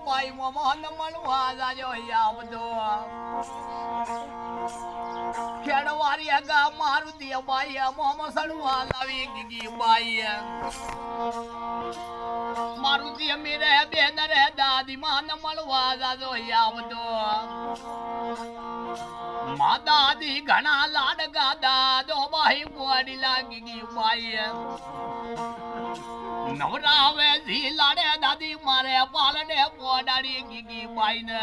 ભાઈ મોહન મળવા જાજો આવતો ખેડવારી આગા મારુતિ બાઈ મોમો સડવા લાવી ગીગી બાઈ મારુતિ અમીરે બેન રે દાદી માન મળવા જાજો આવતો મા દાદી ઘણા લાડકા દાદો બાઈ બોડી લાગી ગઈ બાઈ નવરાવે જી લાડે દાદી મારે પાલડે પોડાડી ગીગી બાઈ ને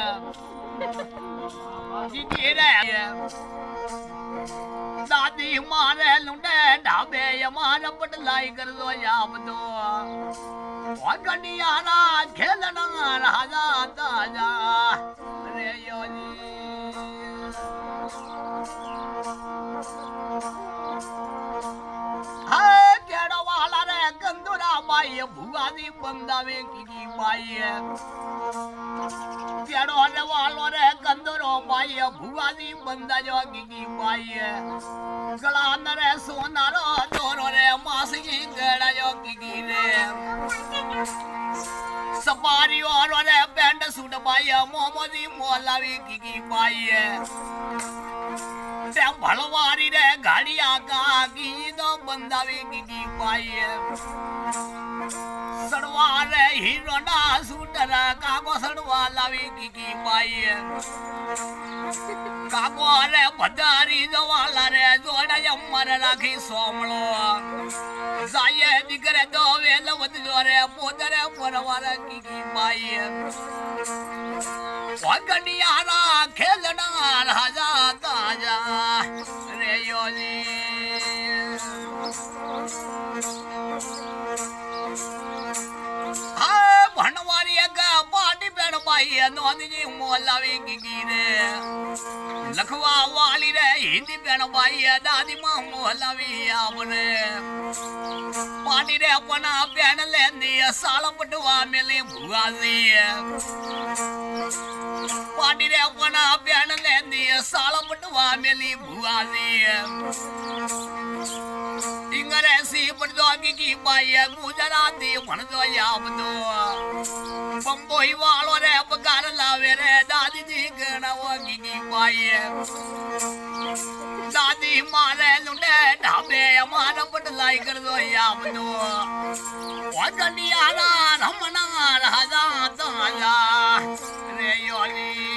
ગીગી રે દાદી મારે લુંડે ઢાબે મારે પટલાઈ કરતો આવતો ગડિયારા ખેલના રાજા તાજા રે યોજી હા કેડો વાલા રે ગંદુરા બાઈ ભુવાજી બંધાવે કીકી બાઈ કેડો રે વાલો રે ગંદુરો બાઈ ભુવાજી બંધાજો કીકી બાઈ ગળા નરે સોનારો દોરો રે માસી ગળાજો કીકી રે સવારી ઓરો રે બેન્ડ સૂટ બાઈ મોમોજી મોલાવી કીકી બાઈ તે ભળવારી રે ગાડિયા કા ગીતો બંધાવી ગીગી બાઈ સડવા રે હીરોના સૂટર કાકો સડવા લાવી ગીગી બાઈ કાકો રે ભદારી જવાલા રે જોડાય અમર રાખી સોમળો જાય દીકરે દો વેલ વધજો રે પોતરે પરવાર ગીગી બાઈ ગડિયારા ખેલના રાજા તાજા રે યોજી હા ભણવારી આગા પાટી બેડ બાઈ નોંધજી મોલાવી ગીગી રે લખવા વાલી રે હિન્દી બેડ બાઈ દાદી માં મોલાવી આવરે પાટી રે પના બેન લેની સાળ પટવા મેલી ભુવાજી પાટી રે પના બેન લેની સાળ પટવા મેલી ભુવાજી ઇંગ્રેજી પડજો ગીગી બાઈ ગુજરાતી ભણજો આવતો બંબોઈ વાળો રે પગાર લાવે રે દાદીજી ગણાવો ગીગી બાઈ દાદી મારે લુંડે ઢાબે મારા પટલાઈ કરજો આવતો ગડિયારા રમણા રાજા તાજા રે યોલી